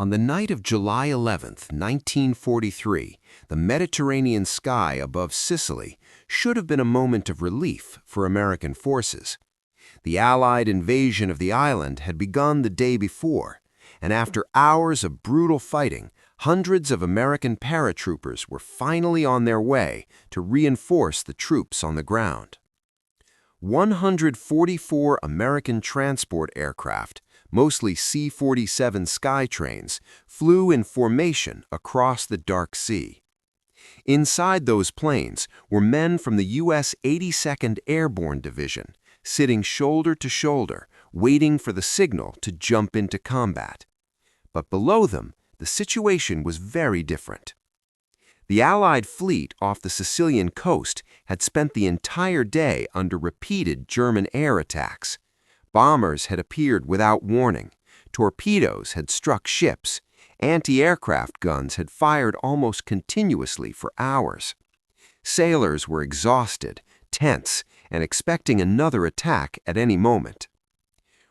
On the night of July 11th, 1943, the Mediterranean sky above Sicily should have been a moment of relief for American forces. The Allied invasion of the island had begun the day before, and after hours of brutal fighting, hundreds of American paratroopers were finally on their way to reinforce the troops on the ground. 144 American transport aircraft, mostly C-47 Skytrains, flew in formation across the dark sea. Inside those planes were men from the U.S. 82nd Airborne Division, sitting shoulder to shoulder, waiting for the signal to jump into combat. But below them, the situation was very different. The Allied fleet off the Sicilian coast had spent the entire day under repeated German air attacks. Bombers had appeared without warning, torpedoes had struck ships, anti-aircraft guns had fired almost continuously for hours. Sailors were exhausted, tense, and expecting another attack at any moment.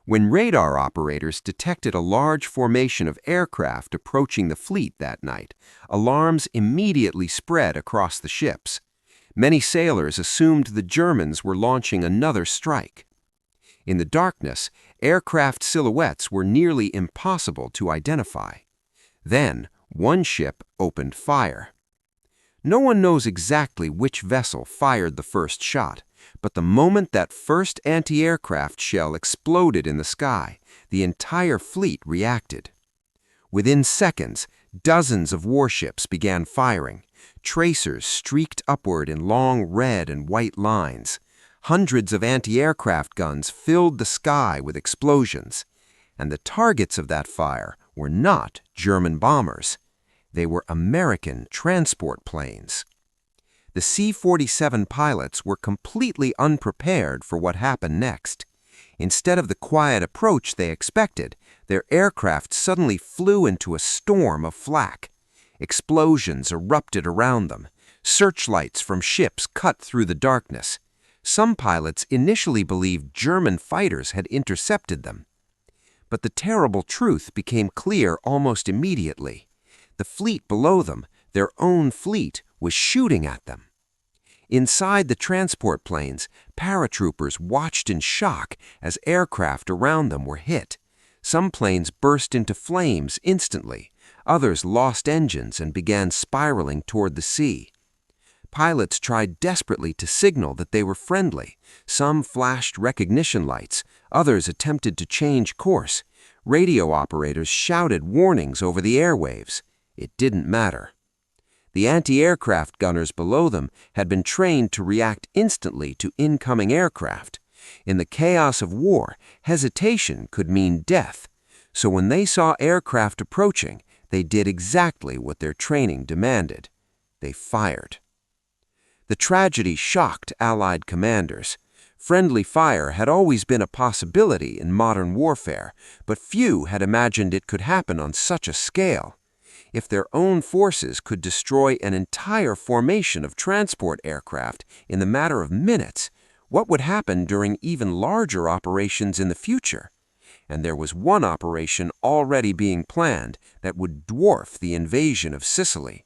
When radar operators detected a large formation of aircraft approaching the fleet that night, alarms immediately spread across the ships. Many sailors assumed the Germans were launching another strike. In the darkness, aircraft silhouettes were nearly impossible to identify. Then, one ship opened fire. No one knows exactly which vessel fired the first shot, but the moment that first anti-aircraft shell exploded in the sky, the entire fleet reacted. Within seconds, dozens of warships began firing. Tracers streaked upward in long red and white lines. Hundreds of anti-aircraft guns filled the sky with explosions. And the targets of that fire were not German bombers. They were American transport planes. The C-47 pilots were completely unprepared for what happened next. Instead of the quiet approach they expected, their aircraft suddenly flew into a storm of flak. Explosions erupted around them. Searchlights from ships cut through the darkness. Some pilots initially believed German fighters had intercepted them. But the terrible truth became clear almost immediately. The fleet below them, their own fleet, was shooting at them. Inside the transport planes, paratroopers watched in shock as aircraft around them were hit. Some planes burst into flames instantly. Others lost engines and began spiraling toward the sea. Pilots tried desperately to signal that they were friendly. Some flashed recognition lights. Others attempted to change course. Radio operators shouted warnings over the airwaves. It didn't matter. The anti-aircraft gunners below them had been trained to react instantly to incoming aircraft. In the chaos of war, hesitation could mean death. So when they saw aircraft approaching, they did exactly what their training demanded. They fired. The tragedy shocked Allied commanders. Friendly fire had always been a possibility in modern warfare, but few had imagined it could happen on such a scale. If their own forces could destroy an entire formation of transport aircraft in the matter of minutes, what would happen during even larger operations in the future? And there was one operation already being planned that would dwarf the invasion of Sicily.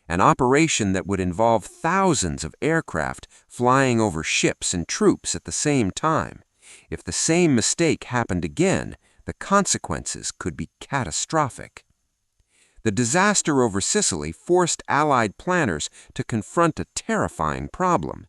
An operation that would involve thousands of aircraft flying over ships and troops at the same time. If the same mistake happened again, the consequences could be catastrophic. The disaster over Sicily forced Allied planners to confront a terrifying problem.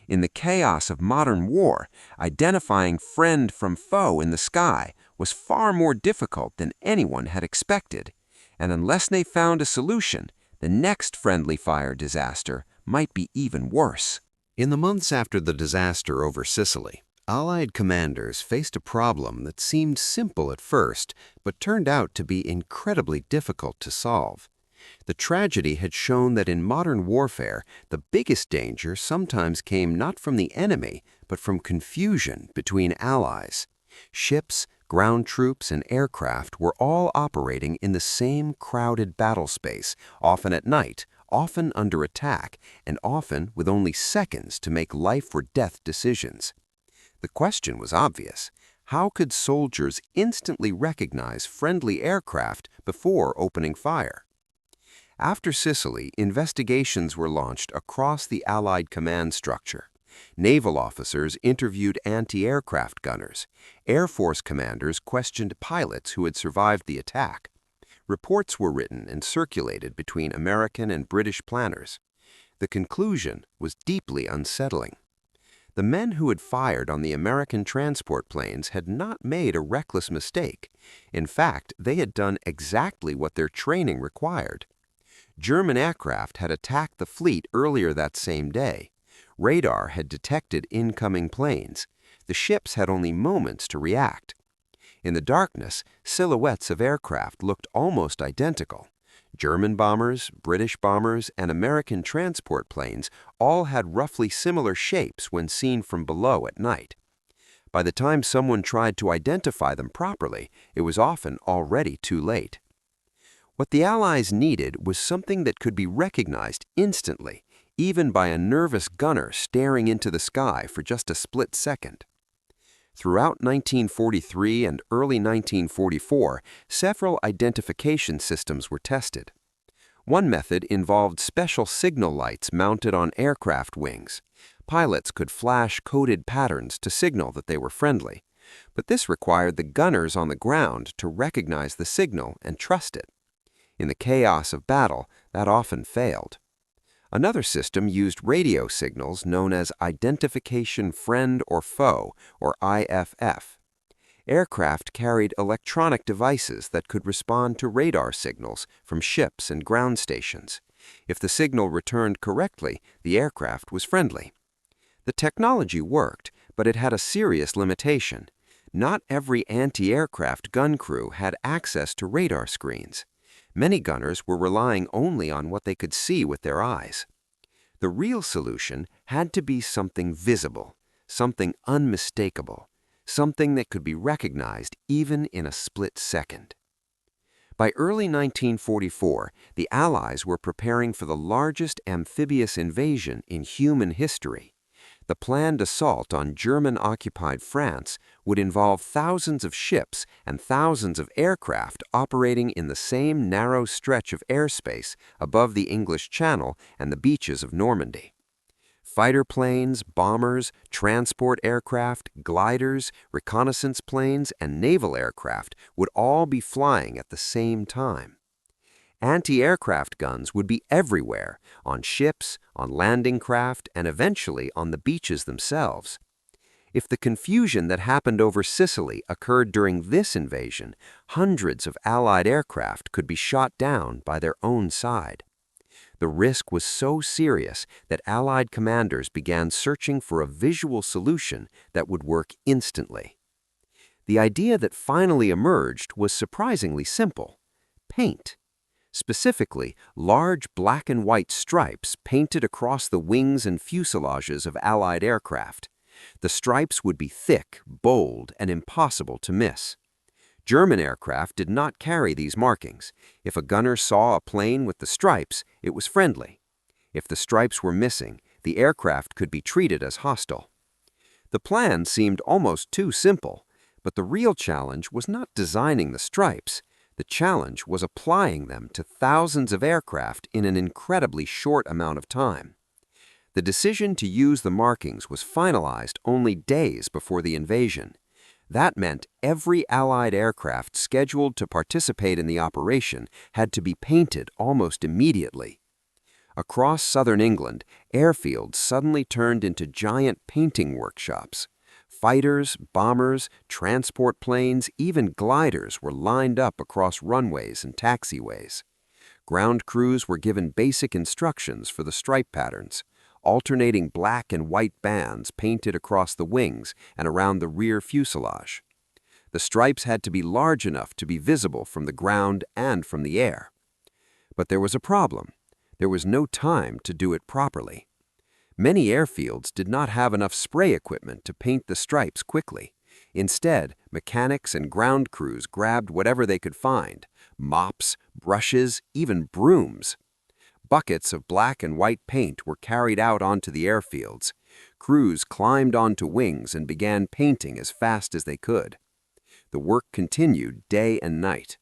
In the chaos of modern war, identifying friend from foe in the sky was far more difficult than anyone had expected, and unless they found a solution, the next friendly fire disaster might be even worse. In the months after the disaster over Sicily, Allied commanders faced a problem that seemed simple at first, but turned out to be incredibly difficult to solve. The tragedy had shown that in modern warfare, the biggest danger sometimes came not from the enemy, but from confusion between allies. Ships, ground troops, and aircraft were all operating in the same crowded battle space, often at night, often under attack, and often with only seconds to make life or death decisions. The question was obvious. How could soldiers instantly recognize friendly aircraft before opening fire? After Sicily, investigations were launched across the Allied command structure. Naval officers interviewed anti-aircraft gunners. Air Force commanders questioned pilots who had survived the attack. Reports were written and circulated between American and British planners. The conclusion was deeply unsettling. The men who had fired on the American transport planes had not made a reckless mistake. In fact, they had done exactly what their training required. German aircraft had attacked the fleet earlier that same day. Radar had detected incoming planes. The ships had only moments to react. In the darkness, silhouettes of aircraft looked almost identical. German bombers, British bombers, and American transport planes all had roughly similar shapes when seen from below at night. By the time someone tried to identify them properly, it was often already too late. What the Allies needed was something that could be recognized instantly, even by a nervous gunner staring into the sky for just a split second. Throughout 1943 and early 1944, several identification systems were tested. One method involved special signal lights mounted on aircraft wings. Pilots could flash coded patterns to signal that they were friendly, but this required the gunners on the ground to recognize the signal and trust it. In the chaos of battle, that often failed. Another system used radio signals known as Identification Friend or Foe, or IFF. Aircraft carried electronic devices that could respond to radar signals from ships and ground stations. If the signal returned correctly, the aircraft was friendly. The technology worked, but it had a serious limitation. Not every anti-aircraft gun crew had access to radar screens. Many gunners were relying only on what they could see with their eyes. The real solution had to be something visible, something unmistakable, something that could be recognized even in a split second. By early 1944, the Allies were preparing for the largest amphibious invasion in human history. The planned assault on German-occupied France would involve thousands of ships and thousands of aircraft operating in the same narrow stretch of airspace above the English Channel and the beaches of Normandy. Fighter planes, bombers, transport aircraft, gliders, reconnaissance planes, and naval aircraft would all be flying at the same time. Anti-aircraft guns would be everywhere, on ships, on landing craft, and eventually on the beaches themselves. If the confusion that happened over Sicily occurred during this invasion, hundreds of Allied aircraft could be shot down by their own side. The risk was so serious that Allied commanders began searching for a visual solution that would work instantly. The idea that finally emerged was surprisingly simple: paint. Specifically, large black and white stripes painted across the wings and fuselages of Allied aircraft. The stripes would be thick, bold, and impossible to miss. German aircraft did not carry these markings. If a gunner saw a plane with the stripes, it was friendly. If the stripes were missing, the aircraft could be treated as hostile. The plan seemed almost too simple, but the real challenge was not designing the stripes. The challenge was applying them to thousands of aircraft in an incredibly short amount of time. The decision to use the markings was finalized only days before the invasion. That meant every Allied aircraft scheduled to participate in the operation had to be painted almost immediately. Across southern England, airfields suddenly turned into giant painting workshops. Fighters, bombers, transport planes, even gliders were lined up across runways and taxiways. Ground crews were given basic instructions for the stripe patterns, alternating black and white bands painted across the wings and around the rear fuselage. The stripes had to be large enough to be visible from the ground and from the air. But there was a problem. There was no time to do it properly. Many airfields did not have enough spray equipment to paint the stripes quickly. Instead, mechanics and ground crews grabbed whatever they could find: mops, brushes, even brooms. Buckets of black and white paint were carried out onto the airfields. Crews climbed onto wings and began painting as fast as they could. The work continued day and night.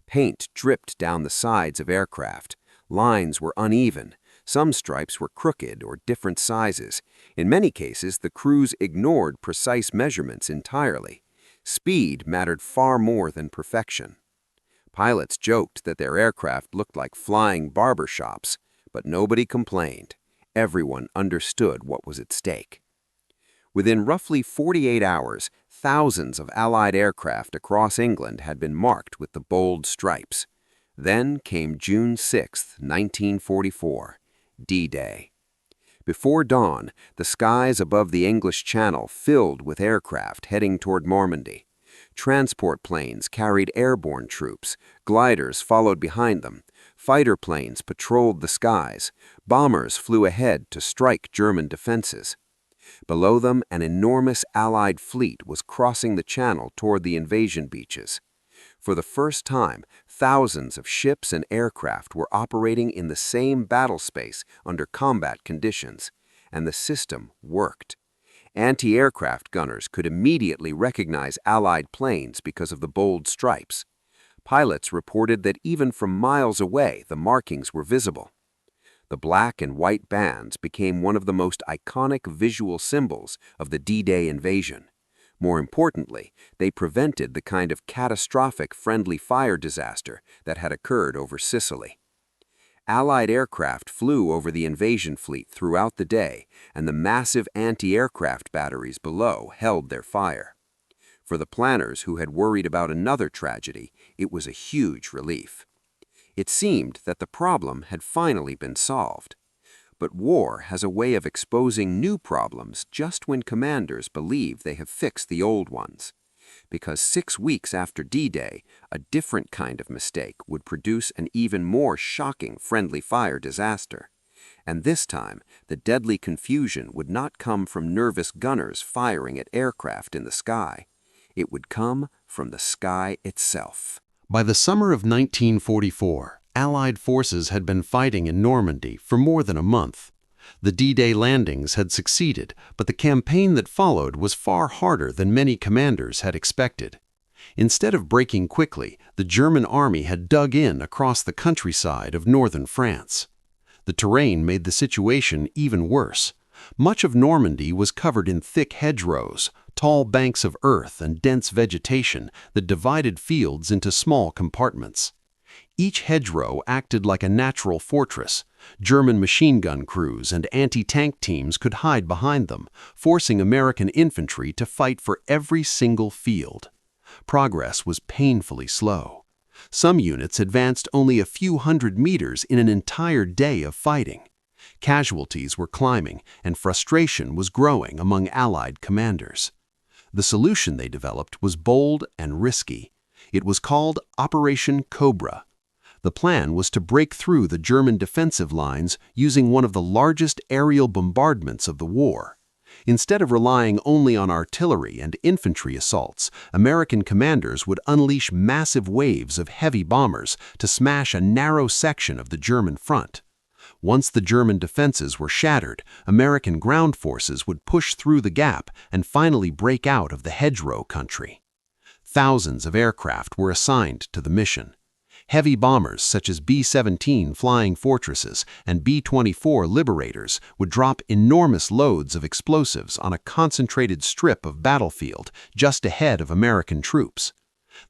Paint dripped down the sides of aircraft. Lines were uneven. Some stripes were crooked or different sizes. In many cases, the crews ignored precise measurements entirely. Speed mattered far more than perfection. Pilots joked that their aircraft looked like flying barber shops, but nobody complained. Everyone understood what was at stake. Within roughly 48 hours, thousands of Allied aircraft across England had been marked with the bold stripes. Then came June 6, 1944, D-Day. Before dawn, the skies above the English Channel filled with aircraft heading toward Normandy. Transport planes carried airborne troops, gliders followed behind them, fighter planes patrolled the skies, bombers flew ahead to strike German defenses. Below them, an enormous Allied fleet was crossing the Channel toward the invasion beaches. For the first time, thousands of ships and aircraft were operating in the same battle space under combat conditions, and the system worked. Anti-aircraft gunners could immediately recognize Allied planes because of the bold stripes. Pilots reported that even from miles away, the markings were visible. The black and white bands became one of the most iconic visual symbols of the D-Day invasion. More importantly, they prevented the kind of catastrophic friendly fire disaster that had occurred over Sicily. Allied aircraft flew over the invasion fleet throughout the day, and the massive anti-aircraft batteries below held their fire. For the planners who had worried about another tragedy, it was a huge relief. It seemed that the problem had finally been solved. But war has a way of exposing new problems just when commanders believe they have fixed the old ones. Because 6 weeks after D-Day, a different kind of mistake would produce an even more shocking friendly fire disaster. And this time, the deadly confusion would not come from nervous gunners firing at aircraft in the sky. It would come from the sky itself. By the summer of 1944, Allied forces had been fighting in Normandy for more than a month. The D-Day landings had succeeded, but the campaign that followed was far harder than many commanders had expected. Instead of breaking quickly, the German army had dug in across the countryside of northern France. The terrain made the situation even worse. Much of Normandy was covered in thick hedgerows, tall banks of earth and dense vegetation that divided fields into small compartments. Each hedgerow acted like a natural fortress. German machine gun crews and anti-tank teams could hide behind them, forcing American infantry to fight for every single field. Progress was painfully slow. Some units advanced only a few hundred meters in an entire day of fighting. Casualties were climbing, and frustration was growing among Allied commanders. The solution they developed was bold and risky. It was called Operation Cobra. The plan was to break through the German defensive lines using one of the largest aerial bombardments of the war. Instead of relying only on artillery and infantry assaults, American commanders would unleash massive waves of heavy bombers to smash a narrow section of the German front. Once the German defenses were shattered, American ground forces would push through the gap and finally break out of the hedgerow country. Thousands of aircraft were assigned to the mission. Heavy bombers such as B-17 Flying Fortresses and B-24 Liberators would drop enormous loads of explosives on a concentrated strip of battlefield just ahead of American troops.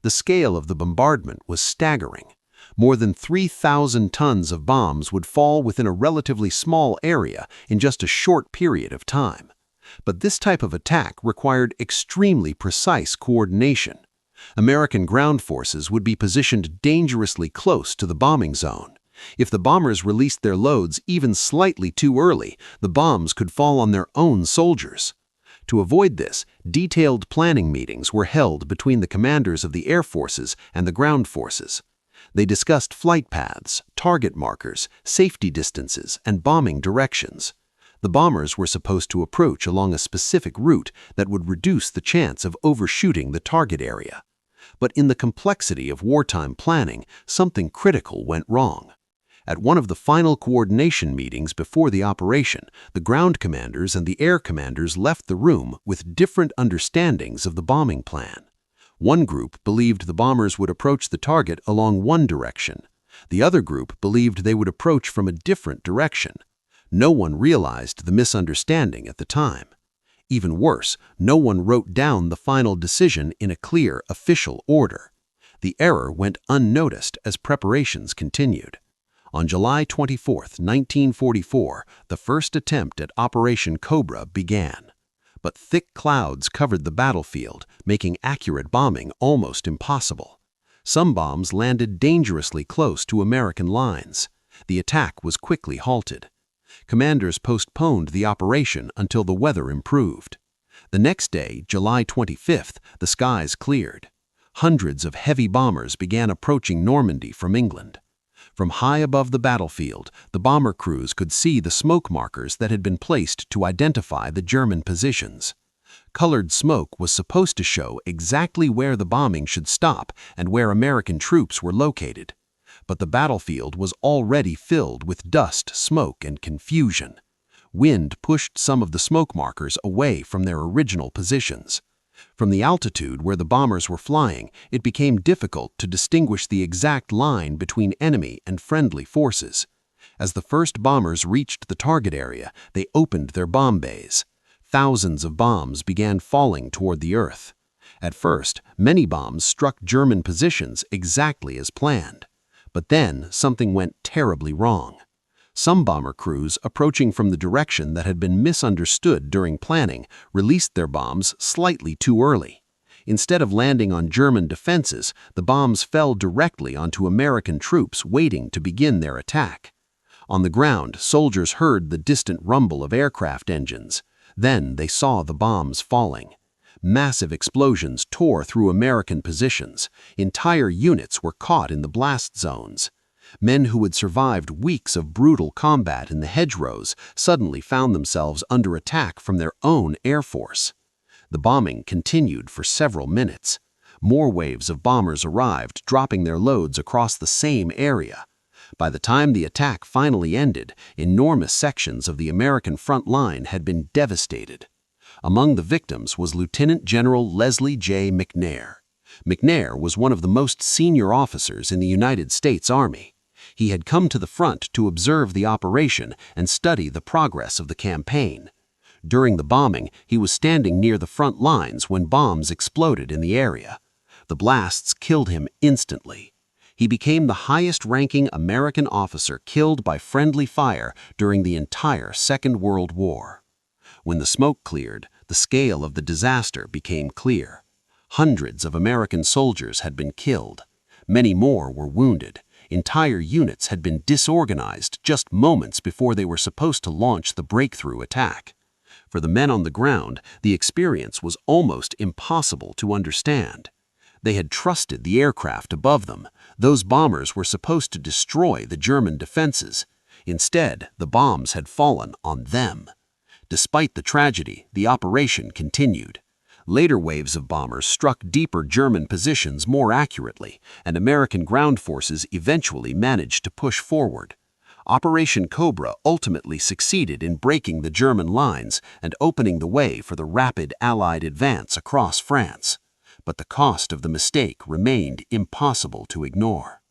The scale of the bombardment was staggering. More than 3,000 tons of bombs would fall within a relatively small area in just a short period of time. But this type of attack required extremely precise coordination. American ground forces would be positioned dangerously close to the bombing zone. If the bombers released their loads even slightly too early, the bombs could fall on their own soldiers. To avoid this, detailed planning meetings were held between the commanders of the air forces and the ground forces. They discussed flight paths, target markers, safety distances, and bombing directions. The bombers were supposed to approach along a specific route that would reduce the chance of overshooting the target area. But in the complexity of wartime planning, something critical went wrong. At one of the final coordination meetings before the operation, the ground commanders and the air commanders left the room with different understandings of the bombing plan. One group believed the bombers would approach the target along one direction. The other group believed they would approach from a different direction. No one realized the misunderstanding at the time. Even worse, no one wrote down the final decision in a clear, official order. The error went unnoticed as preparations continued. On July 24, 1944, the first attempt at Operation Cobra began. But thick clouds covered the battlefield, making accurate bombing almost impossible. Some bombs landed dangerously close to American lines. The attack was quickly halted. Commanders postponed the operation until the weather improved. The next day, July 25th, the skies cleared. Hundreds of heavy bombers began approaching Normandy from England. From high above the battlefield, the bomber crews could see the smoke markers that had been placed to identify the German positions. Colored smoke was supposed to show exactly where the bombing should stop and where American troops were located. But the battlefield was already filled with dust, smoke, and confusion. Wind pushed some of the smoke markers away from their original positions. From the altitude where the bombers were flying, it became difficult to distinguish the exact line between enemy and friendly forces. As the first bombers reached the target area, they opened their bomb bays. Thousands of bombs began falling toward the earth. At first, many bombs struck German positions exactly as planned. But then something went terribly wrong. Some bomber crews approaching from the direction that had been misunderstood during planning released their bombs slightly too early. Instead of landing on German defenses, the bombs fell directly onto American troops waiting to begin their attack. On the ground, soldiers heard the distant rumble of aircraft engines. Then they saw the bombs falling. Massive explosions tore through American positions. Entire units were caught in the blast zones. Men who had survived weeks of brutal combat in the hedgerows suddenly found themselves under attack from their own air force. The bombing continued for several minutes. More waves of bombers arrived, dropping their loads across the same area. By the time the attack finally ended, enormous sections of the American front line had been devastated. Among the victims was Lieutenant General Lesley J. McNair. McNair was one of the most senior officers in the United States Army. He had come to the front to observe the operation and study the progress of the campaign. During the bombing, he was standing near the front lines when bombs exploded in the area. The blasts killed him instantly. He became the highest-ranking American officer killed by friendly fire during the entire Second World War. When the smoke cleared, the scale of the disaster became clear. Hundreds of American soldiers had been killed. Many more were wounded. Entire units had been disorganized just moments before they were supposed to launch the breakthrough attack. For the men on the ground, the experience was almost impossible to understand. They had trusted the aircraft above them. Those bombers were supposed to destroy the German defenses. Instead, the bombs had fallen on them. Despite the tragedy, the operation continued. Later waves of bombers struck deeper German positions more accurately, and American ground forces eventually managed to push forward. Operation Cobra ultimately succeeded in breaking the German lines and opening the way for the rapid Allied advance across France. But the cost of the mistake remained impossible to ignore.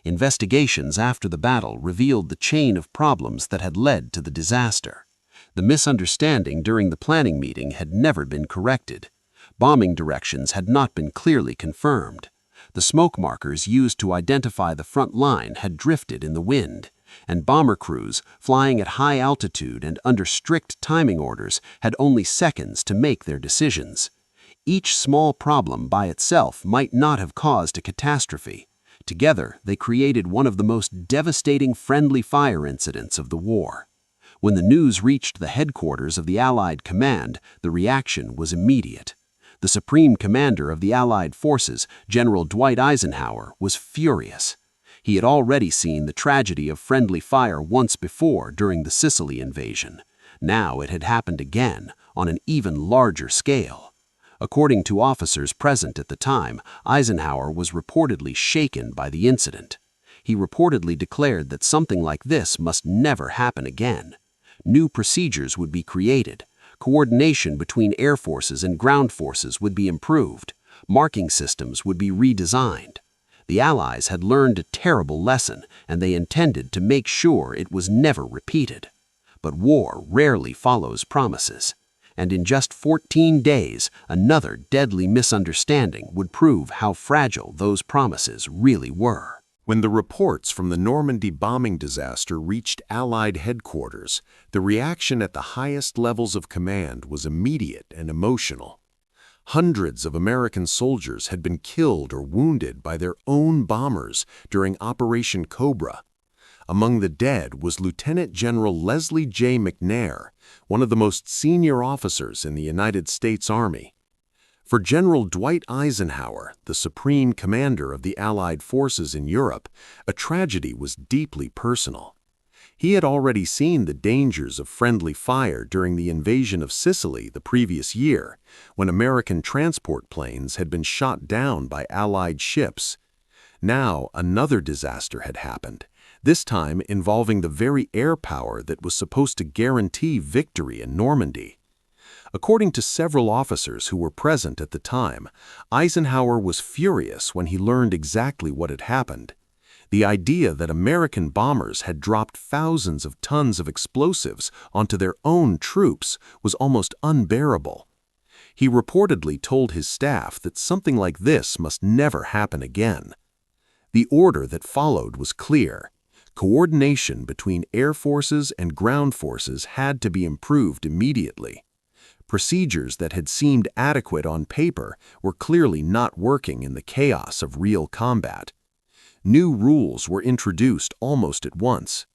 Investigations after the battle revealed the chain of problems that had led to the disaster. The misunderstanding during the planning meeting had never been corrected. Bombing directions had not been clearly confirmed. The smoke markers used to identify the front line had drifted in the wind, and bomber crews, flying at high altitude and under strict timing orders, had only seconds to make their decisions. Each small problem by itself might not have caused a catastrophe. Together, they created one of the most devastating friendly fire incidents of the war. When the news reached the headquarters of the Allied command, the reaction was immediate. The supreme commander of the Allied forces, General Dwight Eisenhower, was furious. He had already seen the tragedy of friendly fire once before during the Sicily invasion. Now it had happened again, on an even larger scale. According to officers present at the time, Eisenhower was reportedly shaken by the incident. He reportedly declared that something like this must never happen again. New procedures would be created. Coordination between air forces and ground forces would be improved. Marking systems would be redesigned. The Allies had learned a terrible lesson, and they intended to make sure it was never repeated. But war rarely follows promises. And in just 14 days, another deadly misunderstanding would prove how fragile those promises really were. When the reports from the Normandy bombing disaster reached Allied headquarters, the reaction at the highest levels of command was immediate and emotional. Hundreds of American soldiers had been killed or wounded by their own bombers during Operation Cobra. Among the dead was Lieutenant General Lesley J. McNair, one of the most senior officers in the United States Army. For General Dwight Eisenhower, the supreme commander of the Allied forces in Europe, a tragedy was deeply personal. He had already seen the dangers of friendly fire during the invasion of Sicily the previous year, when American transport planes had been shot down by Allied ships. Now, another disaster had happened, this time involving the very air power that was supposed to guarantee victory in Normandy. According to several officers who were present at the time, Eisenhower was furious when he learned exactly what had happened. The idea that American bombers had dropped thousands of tons of explosives onto their own troops was almost unbearable. He reportedly told his staff that something like this must never happen again. The order that followed was clear. Coordination between air forces and ground forces had to be improved immediately. Procedures that had seemed adequate on paper were clearly not working in the chaos of real combat. New rules were introduced almost at once.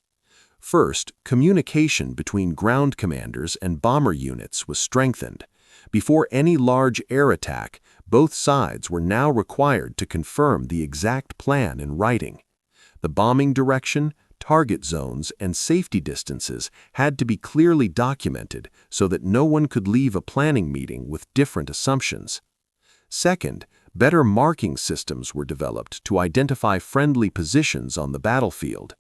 First, communication between ground commanders and bomber units was strengthened. Before any large air attack, both sides were now required to confirm the exact plan in writing. The bombing direction, target zones, and safety distances had to be clearly documented so that no one could leave a planning meeting with different assumptions. Second, better marking systems were developed to identify friendly positions on the battlefield.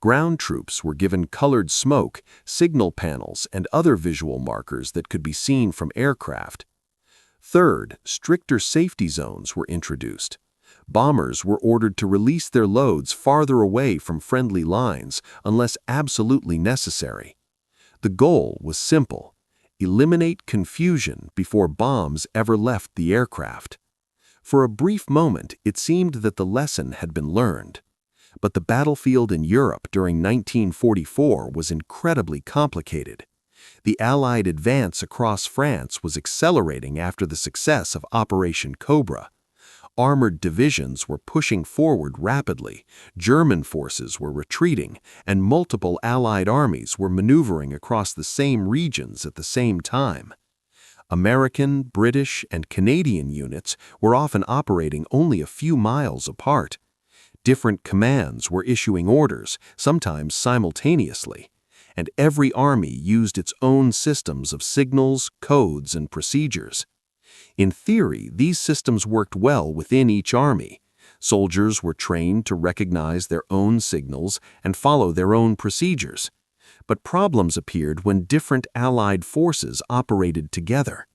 Ground troops were given colored smoke, signal panels, and other visual markers that could be seen from aircraft. Third, stricter safety zones were introduced. Bombers were ordered to release their loads farther away from friendly lines unless absolutely necessary. The goal was simple: eliminate confusion before bombs ever left the aircraft. For a brief moment, it seemed that the lesson had been learned. But the battlefield in Europe during 1944 was incredibly complicated. The Allied advance across France was accelerating after the success of Operation Cobra. Armored divisions were pushing forward rapidly, German forces were retreating, and multiple Allied armies were maneuvering across the same regions at the same time. American, British, and Canadian units were often operating only a few miles apart. Different commands were issuing orders, sometimes simultaneously, and every army used its own systems of signals, codes, and procedures. In theory, these systems worked well within each army. Soldiers were trained to recognize their own signals and follow their own procedures. But problems appeared when different Allied forces operated together.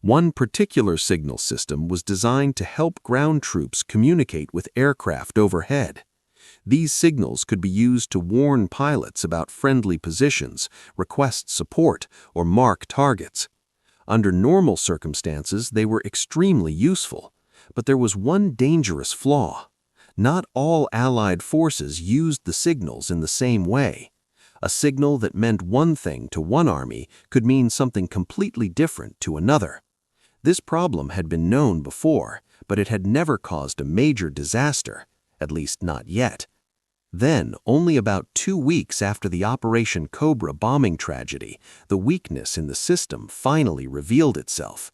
One particular signal system was designed to help ground troops communicate with aircraft overhead. These signals could be used to warn pilots about friendly positions, request support, or mark targets. Under normal circumstances, they were extremely useful, but there was one dangerous flaw. Not all Allied forces used the signals in the same way. A signal that meant one thing to one army could mean something completely different to another. This problem had been known before, but it had never caused a major disaster, at least not yet. Then, only about 2 weeks after the Operation Cobra bombing tragedy, the weakness in the system finally revealed itself.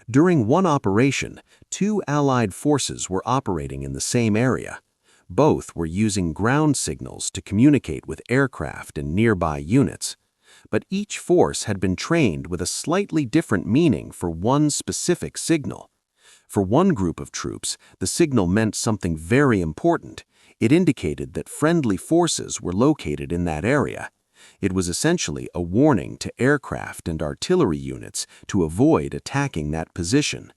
During one operation, 2 Allied forces were operating in the same area. Both were using ground signals to communicate with aircraft and nearby units. But each force had been trained with a slightly different meaning for one specific signal. For one group of troops, the signal meant something very important. It indicated that friendly forces were located in that area. It was essentially a warning to aircraft and artillery units to avoid attacking that position.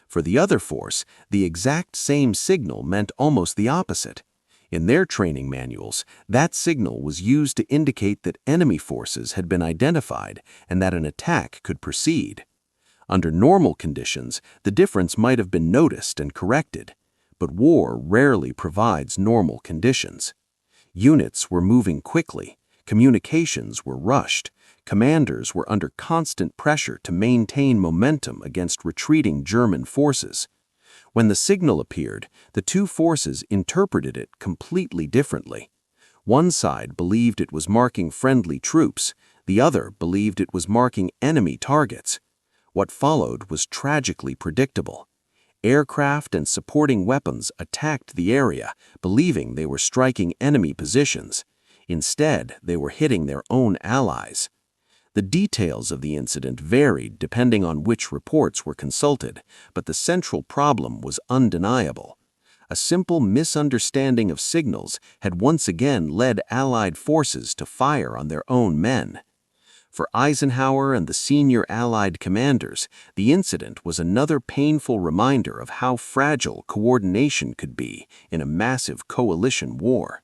For the other force, the exact same signal meant almost the opposite. In their training manuals, that signal was used to indicate that enemy forces had been identified and that an attack could proceed. Under normal conditions, the difference might have been noticed and corrected, but war rarely provides normal conditions. Units were moving quickly, communications were rushed, commanders were under constant pressure to maintain momentum against retreating German forces. When the signal appeared, the two forces interpreted it completely differently. One side believed it was marking friendly troops, the other believed it was marking enemy targets. What followed was tragically predictable. Aircraft and supporting weapons attacked the area, believing they were striking enemy positions. Instead, they were hitting their own allies. The details of the incident varied depending on which reports were consulted, but the central problem was undeniable. A simple misunderstanding of signals had once again led Allied forces to fire on their own men. For Eisenhower and the senior Allied commanders, the incident was another painful reminder of how fragile coordination could be in a massive coalition war.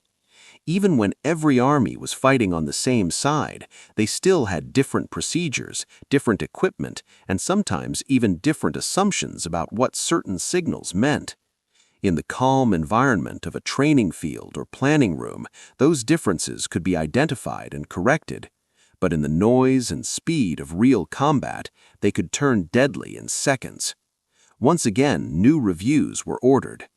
Even when every army was fighting on the same side, they still had different procedures, different equipment, and sometimes even different assumptions about what certain signals meant. In the calm environment of a training field or planning room, those differences could be identified and corrected. But in the noise and speed of real combat, they could turn deadly in seconds. Once again, new reviews were ordered.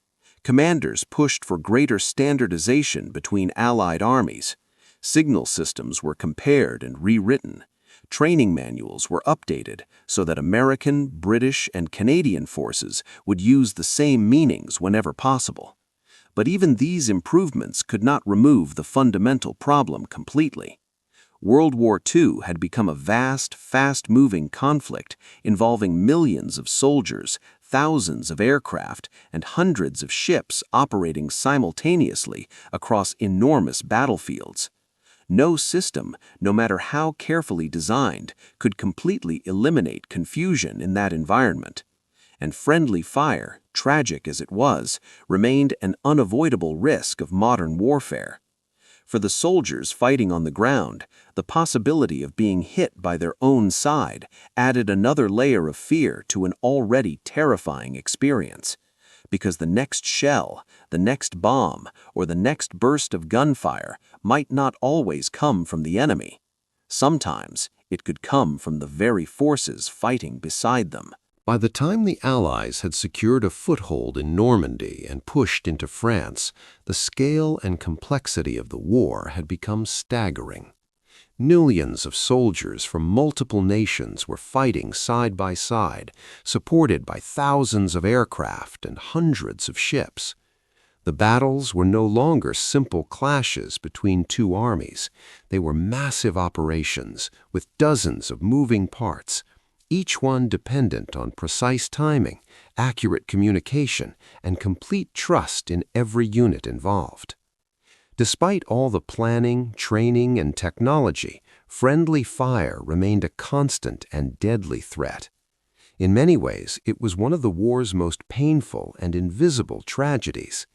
Commanders pushed for greater standardization between Allied armies. Signal systems were compared and rewritten. Training manuals were updated so that American, British, and Canadian forces would use the same meanings whenever possible. But even these improvements could not remove the fundamental problem completely. World War II had become a vast, fast-moving conflict involving millions of soldiers, thousands of aircraft, and hundreds of ships operating simultaneously across enormous battlefields. No system, no matter how carefully designed, could completely eliminate confusion in that environment. And friendly fire, tragic as it was, remained an unavoidable risk of modern warfare. For the soldiers fighting on the ground, the possibility of being hit by their own side added another layer of fear to an already terrifying experience. Because the next shell, the next bomb, or the next burst of gunfire might not always come from the enemy. Sometimes it could come from the very forces fighting beside them. By the time the Allies had secured a foothold in Normandy and pushed into France, the scale and complexity of the war had become staggering. Millions of soldiers from multiple nations were fighting side by side, supported by thousands of aircraft and hundreds of ships. The battles were no longer simple clashes between two armies. They were massive operations with dozens of moving parts, each one dependent on precise timing, accurate communication, and complete trust in every unit involved. Despite all the planning, training, and technology, friendly fire remained a constant and deadly threat. In many ways, it was one of the war's most painful and invisible tragedies.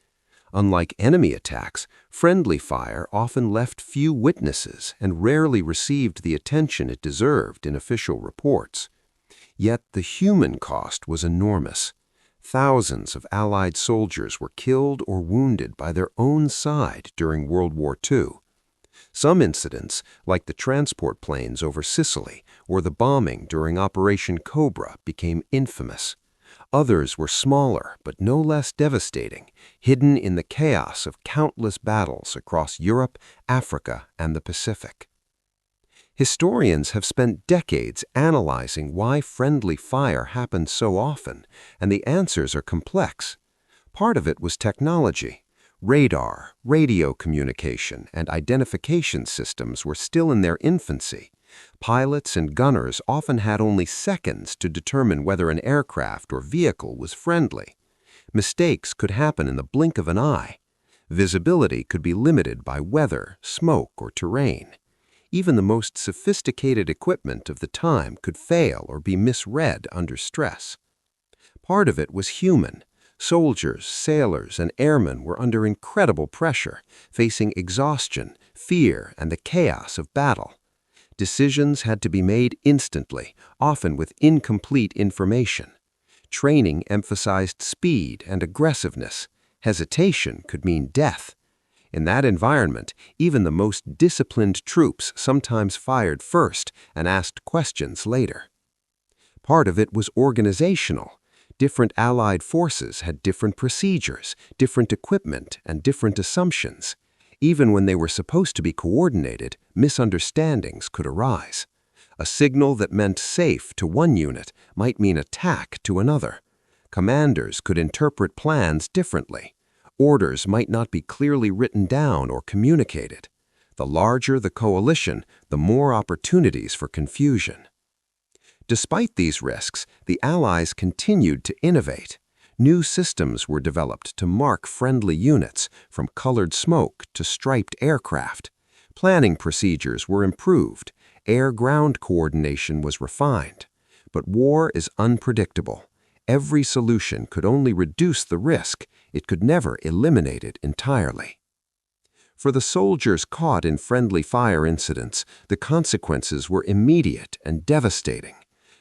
Unlike enemy attacks, friendly fire often left few witnesses and rarely received the attention it deserved in official reports. Yet the human cost was enormous. Thousands of Allied soldiers were killed or wounded by their own side during World War II. Some incidents, like the transport planes over Sicily or the bombing during Operation Cobra, became infamous. Others were smaller but no less devastating, hidden in the chaos of countless battles across Europe, Africa, and the Pacific. Historians have spent decades analyzing why friendly fire happened so often, and the answers are complex. Part of it was technology. Radar, radio communication, and identification systems were still in their infancy. Pilots and gunners often had only seconds to determine whether an aircraft or vehicle was friendly. Mistakes could happen in the blink of an eye. Visibility could be limited by weather, smoke, or terrain. Even the most sophisticated equipment of the time could fail or be misread under stress. Part of it was human. Soldiers, sailors, and airmen were under incredible pressure, facing exhaustion, fear, and the chaos of battle. Decisions had to be made instantly, often with incomplete information. Training emphasized speed and aggressiveness. Hesitation could mean death. In that environment, even the most disciplined troops sometimes fired first and asked questions later. Part of it was organizational. Different Allied forces had different procedures, different equipment, and different assumptions. Even when they were supposed to be coordinated, misunderstandings could arise. A signal that meant safe to one unit might mean attack to another. Commanders could interpret plans differently. Orders might not be clearly written down or communicated. The larger the coalition, the more opportunities for confusion. Despite these risks, the Allies continued to innovate. New systems were developed to mark friendly units, from colored smoke to striped aircraft. Planning procedures were improved. Air-ground coordination was refined. But war is unpredictable. Every solution could only reduce the risk. It could never eliminate it entirely. For the soldiers caught in friendly fire incidents, the consequences were immediate and devastating.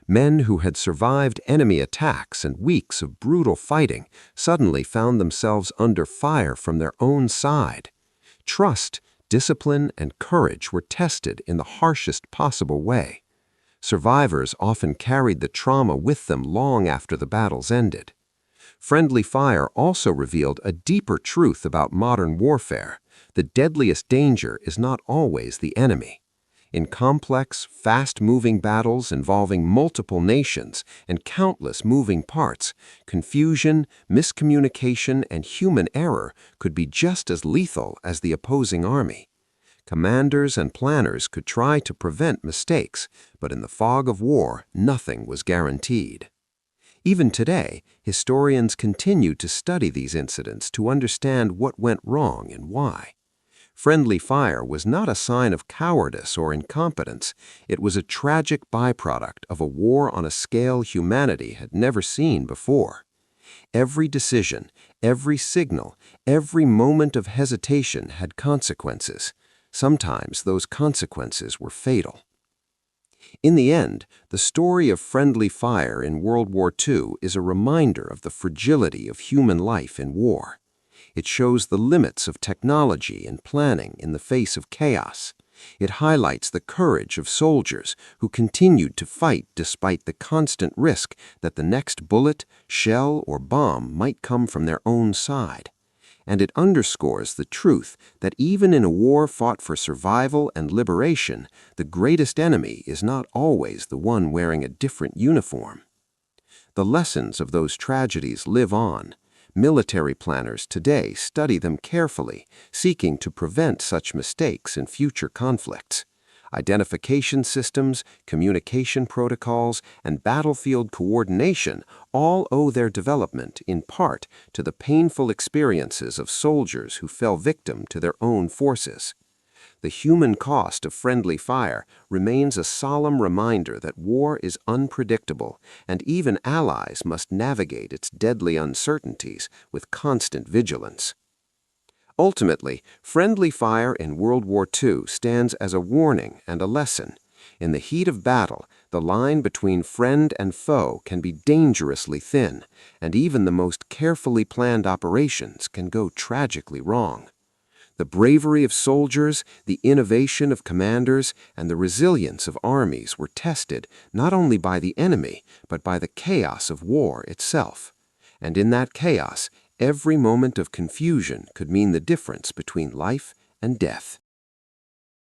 Men who had survived enemy attacks and weeks of brutal fighting suddenly found themselves under fire from their own side. Trust, discipline, and courage were tested in the harshest possible way. Survivors often carried the trauma with them long after the battles ended. Friendly fire also revealed a deeper truth about modern warfare. The deadliest danger is not always the enemy. In complex, fast-moving battles involving multiple nations and countless moving parts, confusion, miscommunication, and human error could be just as lethal as the opposing army. Commanders and planners could try to prevent mistakes, but in the fog of war, nothing was guaranteed. Even today, historians continue to study these incidents to understand what went wrong and why. Friendly fire was not a sign of cowardice or incompetence. It was a tragic byproduct of a war on a scale humanity had never seen before. Every decision, every signal, every moment of hesitation had consequences. Sometimes those consequences were fatal. In the end, the story of friendly fire in World War II is a reminder of the fragility of human life in war. It shows the limits of technology and planning in the face of chaos. It highlights the courage of soldiers who continued to fight despite the constant risk that the next bullet, shell, or bomb might come from their own side. And it underscores the truth that even in a war fought for survival and liberation, the greatest enemy is not always the one wearing a different uniform. The lessons of those tragedies live on. Military planners today study them carefully, seeking to prevent such mistakes in future conflicts. Identification systems, communication protocols, and battlefield coordination all owe their development, in part, to the painful experiences of soldiers who fell victim to their own forces. The human cost of friendly fire remains a solemn reminder that war is unpredictable, and even allies must navigate its deadly uncertainties with constant vigilance. Ultimately, friendly fire in World War II stands as a warning and a lesson. In the heat of battle, the line between friend and foe can be dangerously thin, and even the most carefully planned operations can go tragically wrong. The bravery of soldiers, the innovation of commanders, and the resilience of armies were tested not only by the enemy, but by the chaos of war itself. And in that chaos, every moment of confusion could mean the difference between life and death.